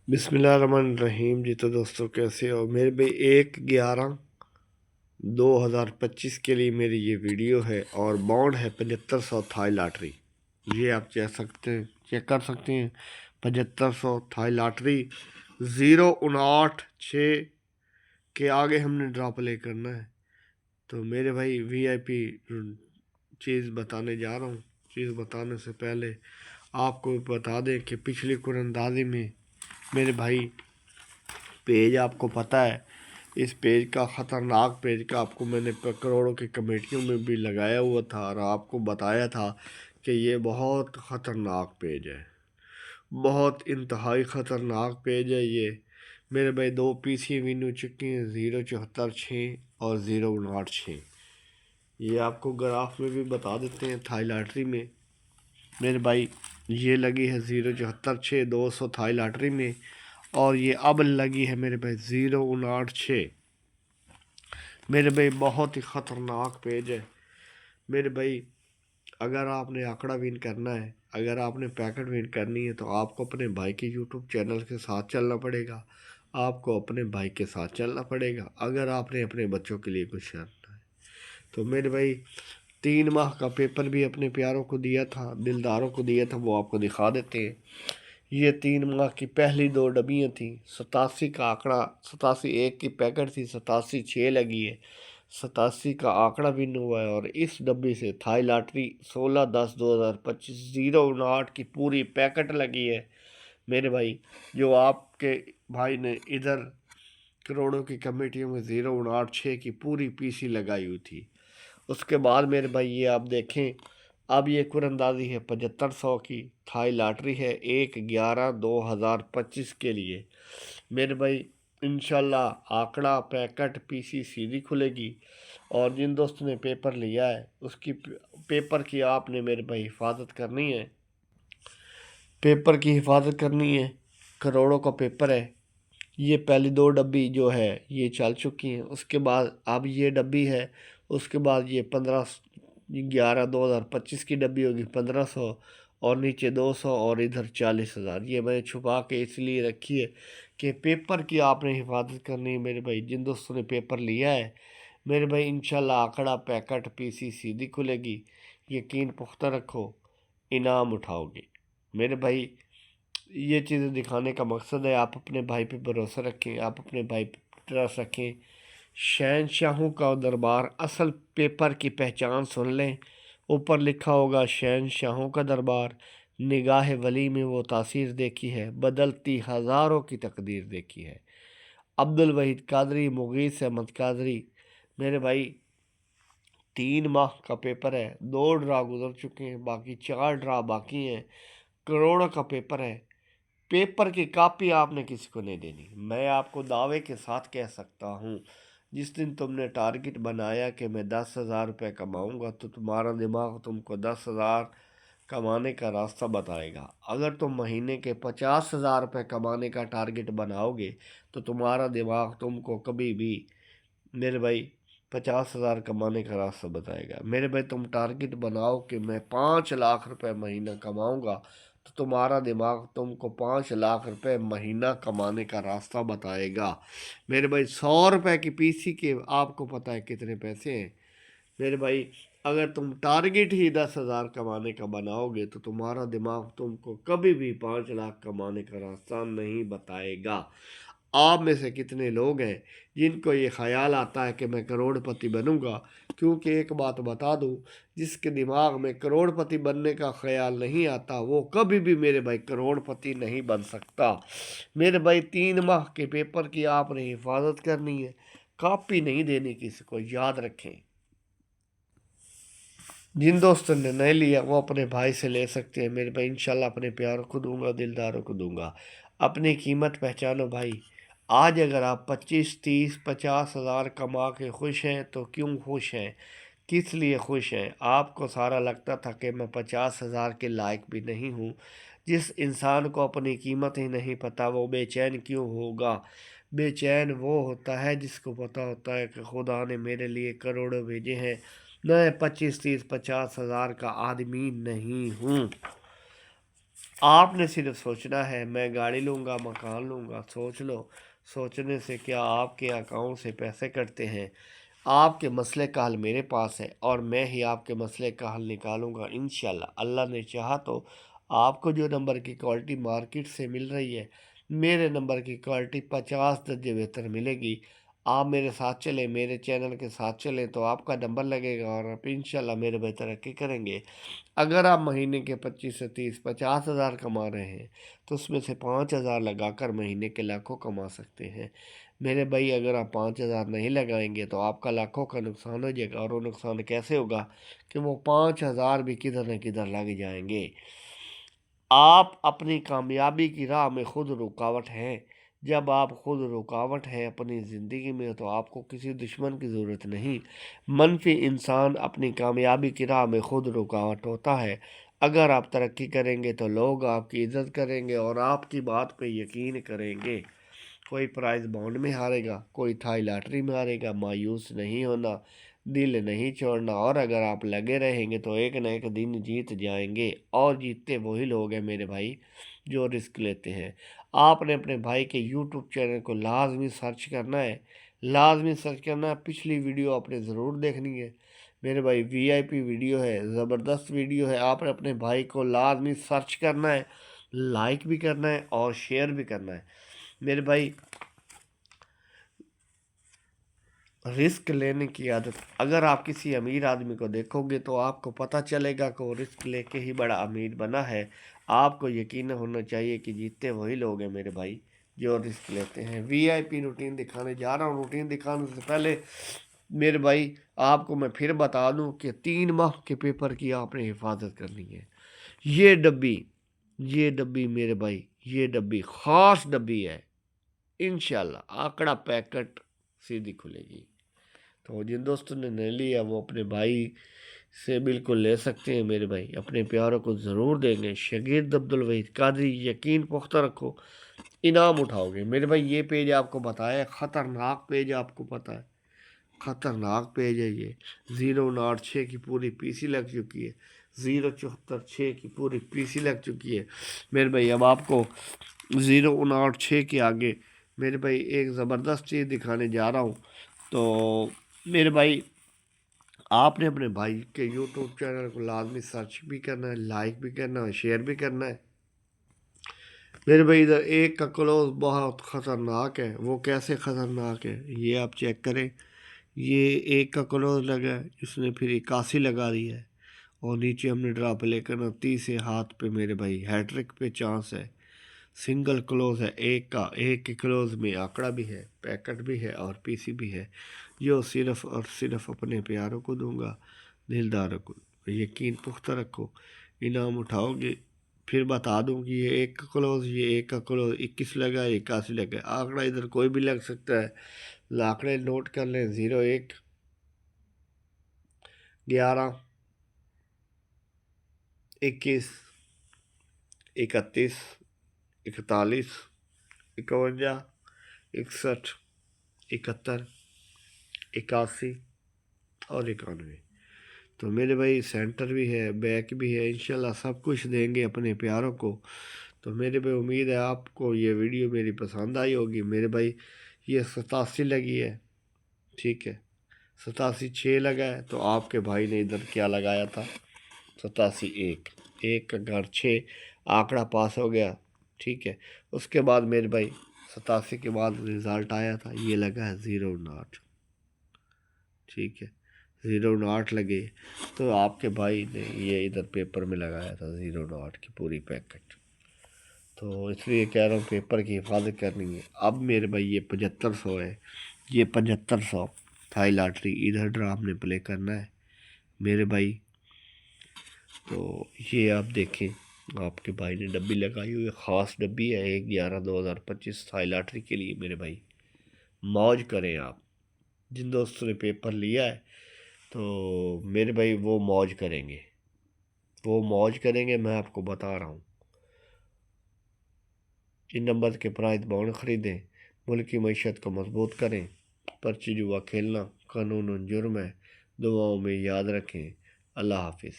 بسم اللہ الرحمن الرحیم جی۔ تو دوستوں کیسے ہو میرے بھائی؟ 1/11/2025 کے لیے میری یہ ویڈیو ہے اور باؤنڈ ہے 7500 تھائی لاٹری۔ یہ آپ چیک کر سکتے ہیں 7500 تھائی لاٹری 059 کے آگے ہم نے ڈرا پلے کرنا ہے۔ تو میرے بھائی VIP چیز بتانے جا رہا ہوں۔ چیز بتانے سے پہلے آپ کو بتا دیں کہ پچھلی قرآن میں میرے بھائی پیج آپ کو پتہ ہے، اس پیج کا خطرناک پیج کا آپ کو میں نے کروڑوں کی کمیٹیوں میں بھی لگایا ہوا تھا اور آپ کو بتایا تھا کہ یہ بہت خطرناک پیج ہے، بہت انتہائی خطرناک پیج ہے یہ۔ میرے بھائی 2 PC ون ہو چکی ہیں، 074 اور 059۔ یہ آپ کو گراف میں بھی بتا دیتے ہیں تھائی لاٹری میں۔ میرے بھائی یہ لگی ہے 074 200 تھائی لاٹری میں، اور یہ اب لگی ہے میرے بھائی 059۔ میرے بھائی بہت ہی خطرناک پیج ہے میرے بھائی۔ اگر آپ نے آنکڑا ون کرنا ہے، اگر آپ نے پیکٹ ون کرنی ہے، تو آپ کو اپنے بھائی کے YouTube چینل کے ساتھ چلنا پڑے گا، آپ کو اپنے بھائی کے ساتھ چلنا پڑے گا اگر آپ نے اپنے بچوں کے لیے کچھ کرنا ہے۔ تو میرے بھائی 3 ماہ کا پیپر بھی اپنے پیاروں کو دیا تھا، دلداروں کو دیا تھا، وہ آپ کو دکھا دیتے ہیں۔ یہ 3 ماہ کی پہلی 2 ڈبیاں تھیں، 87 کا آنکڑا، 87 1 کی پیکٹ تھی، 87 6 لگی ہے، 87 کا آنکڑا ون ہوا ہے، اور اس ڈبی سے تھائی لاٹری 16/10/2025 059 کی پوری پیکٹ لگی ہے میرے بھائی۔ جو آپ کے بھائی نے ادھر کروڑوں کی کمیٹیوں میں 059 کی پوری PC لگائی ہوئی تھی۔ اس کے بعد میرے بھائی یہ آپ دیکھیں، اب یہ قرآندازی ہے 7500 کی تھائی لاٹری ہے 1/11/2025 کے لیے میرے بھائی۔ انشاءاللہ آنکڑا پیکٹ PC سیدھی کھلے گی، اور جن دوست نے پیپر لیا ہے اس کی پیپر کی آپ نے میرے بھائی حفاظت کرنی ہے، پیپر کی حفاظت کرنی ہے۔ کروڑوں کا پیپر ہے۔ یہ پہلی 2 ڈبی جو ہے یہ چل چکی ہیں، اس کے بعد اب یہ ڈبی ہے، اس کے بعد یہ 15/11/2025 کی ڈبی ہوگی 1500، اور نیچے 200، اور ادھر 40,000۔ یہ میں نے چھپا کے اس لیے رکھی ہے کہ پیپر کی آپ نے حفاظت کرنی ہے میرے بھائی۔ جن دوستوں نے پیپر لیا ہے میرے بھائی، انشاءاللہ آنکڑا پیکٹ PC سیدھی کھلے گی، یقین پختہ رکھو، انعام اٹھاؤ گے میرے بھائی۔ یہ چیزیں دکھانے کا مقصد ہے آپ اپنے بھائی پہ بھروسہ رکھیں، آپ اپنے بھائی پہ ٹرسٹ رکھیں۔ شہنشاہوں کا دربار، اصل پیپر کی پہچان سن لیں، اوپر لکھا ہوگا شہنشاہوں کا دربار، نگاہ ولی میں وہ تاثیر دیکھی ہے، بدلتی ہزاروں کی تقدیر دیکھی ہے۔ عبدالوحید قادری، مغیث احمد قادری میرے بھائی، 3 ماہ کا پیپر ہے، 2 ڈرا گزر چکے ہیں، باقی 4 ڈرا باقی ہیں، کروڑوں کا پیپر ہے۔ پیپر کی کاپی آپ نے کسی کو نہیں دینی۔ میں آپ کو دعوے کے ساتھ کہہ سکتا ہوں، جس دن تم نے ٹارگٹ بنایا کہ میں 10,000 روپے کماؤں گا، تو تمہارا دماغ تم کو 10,000 کمانے کا راستہ بتائے گا۔ اگر تم مہینے کے 50,000 روپے کمانے کا ٹارگٹ بناؤ گے تو تمہارا دماغ تم کو کبھی بھی میرے بھائی 50,000 کمانے کا راستہ بتائے گا۔ میرے بھائی تم ٹارگٹ بناؤ کہ میں 5 لاکھ روپے مہینہ کماؤں گا، تو تمہارا دماغ تم کو 5 لاکھ روپے مہینہ کمانے کا راستہ بتائے گا میرے بھائی۔ 100 روپے کی PC کے آپ کو پتہ ہے کتنے پیسے ہیں میرے بھائی۔ اگر تم ٹارگٹ ہی 10,000 کمانے کا بناؤ گے تو تمہارا دماغ تم کو کبھی بھی 5 لاکھ کمانے کا راستہ نہیں بتائے گا۔ آپ میں سے کتنے لوگ ہیں جن کو یہ خیال آتا ہے کہ میں کروڑ پتی بنوں گا؟ کیونکہ ایک بات بتا دوں، جس کے دماغ میں کروڑ پتی بننے کا خیال نہیں آتا وہ کبھی بھی میرے بھائی کروڑ پتی نہیں بن سکتا میرے بھائی۔ 3 ماہ کے پیپر کی آپ نے حفاظت کرنی ہے، کاپی نہیں دینی کسی کو، یاد رکھیں۔ جن دوستوں نے نہیں لیا وہ اپنے بھائی سے لے سکتے ہیں میرے بھائی، انشاءاللہ اپنے پیاروں کو دوں گا، دلداروں کو دوں گا۔ اپنی قیمت پہچانو بھائی۔ آج اگر آپ 25 30 50,000 کما کے خوش ہیں تو کیوں خوش ہیں؟ کس لیے خوش ہیں؟ آپ کو سارا لگتا تھا کہ میں 50,000 کے لائق بھی نہیں ہوں۔ جس انسان کو اپنی قیمت ہی نہیں پتہ وہ بے چین کیوں ہوگا؟ بے چین وہ ہوتا ہے جس کو پتہ ہوتا ہے کہ خدا نے میرے لیے کروڑوں بھیجے ہیں، میں 25 30 50,000 کا آدمی نہیں ہوں۔ آپ نے صرف سوچنا ہے میں گاڑی لوں گا مکان لوں گا، سوچ لو، سوچنے سے کیا آپ کے اکاؤنٹ سے پیسے کٹتے ہیں؟ آپ کے مسئلے کا حل میرے پاس ہے اور میں ہی آپ کے مسئلے کا حل نکالوں گا انشاءاللہ۔ اللہ نے چاہا تو آپ کو جو نمبر کی کوالٹی مارکیٹ سے مل رہی ہے، میرے نمبر کی کوالٹی 50 درجے بہتر ملے گی۔ آپ میرے ساتھ چلیں، میرے چینل کے ساتھ چلیں تو آپ کا نمبر لگے گا اور آپ انشاءاللہ میرے بھائی ترقی کریں گے۔ اگر آپ مہینے کے 25 سے 30 50 ہزار کما رہے ہیں تو اس میں سے 5 ہزار لگا کر مہینے کے لاکھوں کما سکتے ہیں میرے بھائی۔ اگر آپ 5 ہزار نہیں لگائیں گے تو آپ کا لاکھوں کا نقصان ہو جائے گا، اور وہ نقصان کیسے ہوگا کہ وہ 5 ہزار بھی کدھر نہ کدھر لگ جائیں گے۔ آپ اپنی کامیابی کی راہ میں خود رکاوٹ ہیں۔ جب آپ خود رکاوٹ ہیں اپنی زندگی میں تو آپ کو کسی دشمن کی ضرورت نہیں۔ منفی انسان اپنی کامیابی کی راہ میں خود رکاوٹ ہوتا ہے۔ اگر آپ ترقی کریں گے تو لوگ آپ کی عزت کریں گے اور آپ کی بات پہ یقین کریں گے۔ کوئی پرائز بانڈ میں ہارے گا، کوئی تھائی لاٹری میں ہارے گا، مایوس نہیں ہونا، دل نہیں چھوڑنا، اور اگر آپ لگے رہیں گے تو ایک نہ ایک دن جیت جائیں گے۔ اور جیتتے وہی لوگ ہیں میرے بھائی جو رسک لیتے ہیں۔ آپ نے اپنے بھائی کے یوٹیوب چینل کو لازمی سرچ کرنا ہے، لازمی سرچ کرنا ہے۔ پچھلی ویڈیو آپ نے ضرور دیکھنی ہے میرے بھائی، وی آئی پی ویڈیو ہے، زبردست ویڈیو ہے۔ آپ نے اپنے بھائی کو لازمی سرچ کرنا ہے، لائک بھی کرنا ہے اور شیئر بھی کرنا ہے میرے بھائی۔ رسک لینے کی عادت، اگر آپ کسی امیر آدمی کو دیکھو گے تو آپ کو پتہ چلے گا کہ وہ رسک لے کے ہی بڑا امیر بنا ہے۔ آپ کو یقین ہونا چاہیے کہ جیتتے وہی لوگ ہیں میرے بھائی جو رسک لیتے ہیں۔ وی آئی پی روٹین دکھانے جا رہا ہوں۔ روٹین دکھانے سے پہلے میرے بھائی آپ کو میں پھر بتا دوں کہ 3 ماہ کے پیپر کی آپ نے حفاظت کرنی ہے۔ یہ ڈبی میرے بھائی، یہ ڈبی خاص ڈبی ہے، انشاءاللہ آنکڑا پیکٹ سیدھی کھلے گی۔ تو جن دوستوں نے نہیں لیا وہ اپنے بھائی سے بالکل لے سکتے ہیں میرے بھائی، اپنے پیاروں کو ضرور دیں گے۔ شگرد عبدالوحید قادری، یقین پختہ رکھو انعام اٹھاؤ گے میرے بھائی۔ یہ پیج آپ کو بتایا خطرناک پیج، آپ کو پتہ ہے خطرناک پیج ہے یہ۔ 096 کی پوری پی سی لگ چکی ہے، 0746 کی پوری پی سی لگ چکی ہے میرے بھائی۔ اب آپ کو 059 کے آگے میرے بھائی ایک زبردست چیز دکھانے جا رہا ہوں۔ تو میرے بھائی آپ نے اپنے بھائی کے یوٹیوب چینل کو لازمی سرچ بھی کرنا ہے، لائک بھی کرنا ہے، شیئر بھی کرنا ہے میرے بھائی۔ ادھر ایک کا کلوز بہت خطرناک ہے، وہ کیسے خطرناک ہے یہ آپ چیک کریں۔ یہ ایک کا کلوز لگا ہے، اس نے پھر 81 لگا دی ہے، اور نیچے ہم نے ڈراپ لے کرنا 30 ہاتھ پہ میرے بھائی، ہیٹرک پہ چانس ہے۔ سنگل کلوز ہے ایک کا، ایک کے کلوز میں آنکڑا بھی ہے، پیکٹ بھی ہے اور پی سی بھی ہے، جو صرف اور صرف اپنے پیاروں کو دوں گا، دلداروں کو۔ یقین پختہ رکھو انعام اٹھاؤ گے۔ پھر بتا دوں کہ یہ ایک کا کلوز، یہ ایک کا کلوز 21 لگا ہے، 81 لگا ہے، آنکڑا ادھر کوئی بھی لگ سکتا ہے۔ آنکڑے نوٹ کر لیں، 01 11 21 31 41 51 61 71 81 اور 91۔ تو میرے بھائی سینٹر بھی ہے، بیک بھی ہے، انشاءاللہ سب کچھ دیں گے اپنے پیاروں کو۔ تو میرے بھائی امید ہے آپ کو یہ ویڈیو میری پسند آئی ہوگی میرے بھائی۔ یہ 87 لگی ہے، ٹھیک ہے، 87 6 لگا ہے، تو آپ کے بھائی نے ادھر کیا لگایا تھا 87 1، ایک کا گھر 6، آنکڑا پاس ہو گیا، ٹھیک ہے۔ اس کے بعد میرے بھائی 87 کے بعد رزلٹ آیا تھا، یہ لگا ہے 09، ٹھیک ہے، 09 لگے، تو آپ کے بھائی نے یہ ادھر پیپر میں لگایا تھا 09 کی پوری پیکٹ۔ تو اس لیے کہہ رہا ہوں پیپر کی حفاظت کرنی ہے۔ اب میرے بھائی یہ 7500 ہے، یہ 7500 تھائی لاٹری ادھر ڈرام نے پلے کرنا ہے میرے بھائی۔ تو یہ آپ دیکھیں آپ کے بھائی نے ڈبی لگائی ہوئی، خاص ڈبی ہے 1/11/2025 تھائی لاٹری کے لیے میرے بھائی۔ موج کریں آپ، جن دوستوں نے پیپر لیا ہے تو میرے بھائی وہ موج کریں گے، وہ موج کریں گے، میں آپ کو بتا رہا ہوں۔ ان نمبر کے پرائز بانڈ خریدیں، ملک کی معیشت کو مضبوط کریں۔ پرچی جوا کھیلنا قانون جرم ہے، دعاؤں میں یاد رکھیں۔ اللہ حافظ۔